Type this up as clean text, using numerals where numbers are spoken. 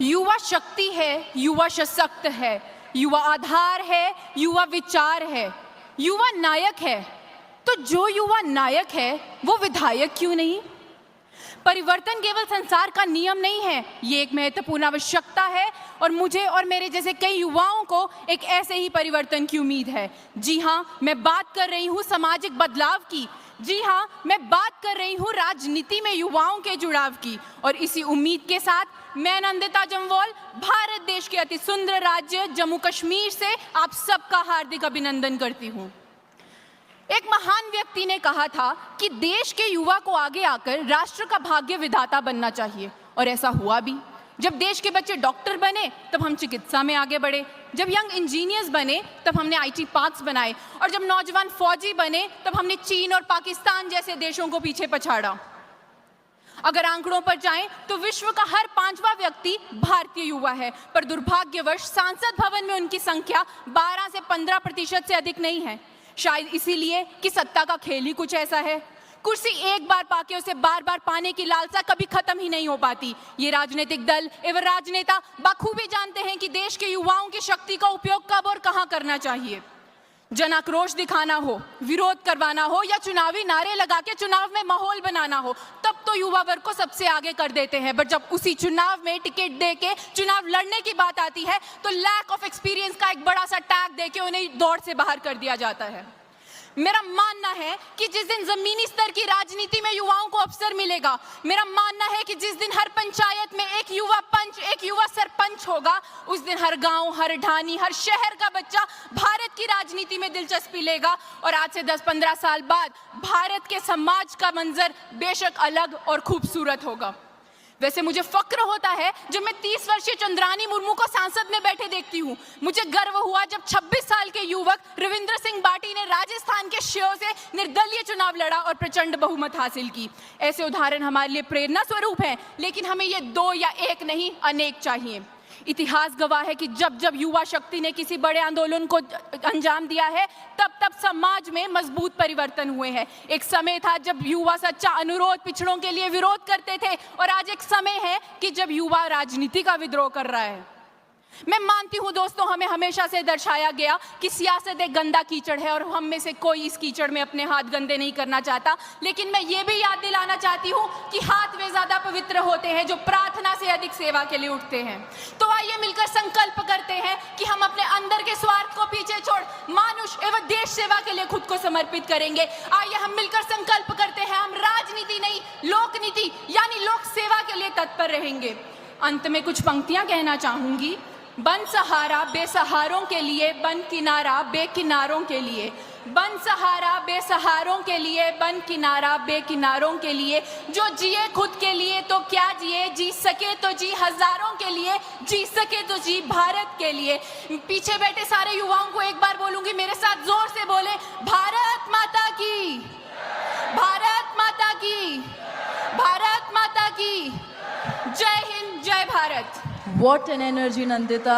युवा शक्ति है, युवा सशक्त है, युवा आधार है, युवा विचार है, युवा नायक है। तो जो युवा नायक है वो विधायक क्यों नहीं? परिवर्तन केवल संसार का नियम नहीं है, ये एक महत्वपूर्ण आवश्यकता है और मुझे और मेरे जैसे कई युवाओं को एक ऐसे ही परिवर्तन की उम्मीद है। जी हाँ, मैं बात कर रही हूँ सामाजिक बदलाव की। जी हाँ, मैं बात कर रही हूँ राजनीति में युवाओं के जुड़ाव की। और इसी उम्मीद के साथ मैं नंदिता जम्वाल, भारत देश के अति सुंदर राज्य जम्मू कश्मीर से आप सबका हार्दिक अभिनंदन करती हूँ। एक महान व्यक्ति ने कहा था कि देश के युवा को आगे आकर राष्ट्र का भाग्य विधाता बनना चाहिए, और ऐसा हुआ भी। जब देश के बच्चे डॉक्टर बने तब हम चिकित्सा में आगे बढ़े, जब यंग इंजीनियर्स बने तब हमने IT पार्क्स बनाए, और जब नौजवान फौजी बने तब हमने चीन और पाकिस्तान जैसे देशों को पीछे पछाड़ा। अगर आंकड़ों पर जाएं तो विश्व का हर 5वां व्यक्ति भारतीय युवा है, पर दुर्भाग्यवश सांसद भवन में उनकी संख्या 12 से 15% से अधिक नहीं है। शायद इसीलिए कि सत्ता का खेल ही कुछ ऐसा है। कुर्सी एक बार पाके उसे बार बार पाने की लालसा कभी खत्म ही नहीं हो पाती। ये राजनीतिक दल एवं राजनेता बखूबी जानते हैं कि देश के युवाओं की शक्ति का उपयोग कब और कहां करना चाहिए। जन आक्रोश दिखाना हो, विरोध करवाना हो या चुनावी नारे लगा के चुनाव में माहौल बनाना हो, तब तो युवा वर्ग को सबसे आगे कर देते हैं। बट जब उसी चुनाव में टिकट दे के चुनाव लड़ने की बात आती है तो लैक ऑफ एक्सपीरियंस का एक बड़ा सा टैग दे के उन्हें दौड़ से बाहर कर दिया जाता है। मेरा मानना है कि जिस दिन जमीनी स्तर की राजनीति में युवाओं को अवसर मिलेगा, मेरा मानना है कि जिस दिन हर पंचायत में एक युवा पंच, एक युवा सरपंच होगा, उस दिन हर गांव, हर ढानी, हर शहर का बच्चा भारत की राजनीति में दिलचस्पी लेगा। और आज से 10-15 साल बाद भारत के समाज का मंजर बेशक अलग और खूबसूरत होगा। वैसे मुझे फक्र होता है जब मैं 30 वर्षीय चंद्रानी मुर्मू को संसद में बैठे देखती हूँ। मुझे गर्व हुआ जब 26 साल के युवक रविंद्र सिंह बाटी ने राजस्थान के शियों से निर्दलीय चुनाव लड़ा और प्रचंड बहुमत हासिल की। ऐसे उदाहरण हमारे लिए प्रेरणा स्वरूप हैं, लेकिन हमें ये 2 या 1 नहीं, अनेक चाहिए। इतिहास गवाह है कि जब जब युवा शक्ति ने किसी बड़े आंदोलन को अंजाम दिया है, तब तब समाज में मजबूत परिवर्तन हुए हैं। एक समय था जब युवा सच्चा अनुरोध पिछड़ों के लिए विरोध करते थे, और आज एक समय है कि जब युवा राजनीति का विद्रोह कर रहा है। मैं मानती हूँ दोस्तों, हमें हमेशा से दर्शाया गया कि सियासत एक गंदा कीचड़ है और हम में से कोई इस कीचड़ में अपने हाथ गंदे नहीं करना चाहता। लेकिन मैं ये भी याद दिलाना चाहती हूँ कि हाथ वे ज्यादा पवित्र होते हैं जो प्रार्थना से अधिक सेवा के लिए उठते हैं। तो आइए मिलकर संकल्प करते हैं कि हम अपने अंदर के स्वार्थ को पीछे छोड़ मानुष एवं देश सेवा के लिए खुद को समर्पित करेंगे। आइए हम मिलकर संकल्प करते हैं, हम राजनीति नहीं, लोक नीति यानी लोक सेवा के लिए तत्पर रहेंगे। अंत में कुछ पंक्तियां कहना चाहूंगी। बन सहारा बेसहारों के लिए, बन किनारा बेकिनारों के लिए। बन सहारा बेसहारों के लिए, बन किनारा बेकिनारों के लिए। जो जिए खुद के लिए तो क्या जिए, जी सके तो जी हजारों के लिए, जी सके तो जी भारत के लिए। पीछे बैठे सारे युवाओं को एक बार बोलूंगी, मेरे साथ जोर से बोले, भारत माता की, भारत माता की, भारत माता की। जय हिंद, जय Bharat. What an energy, Nandita.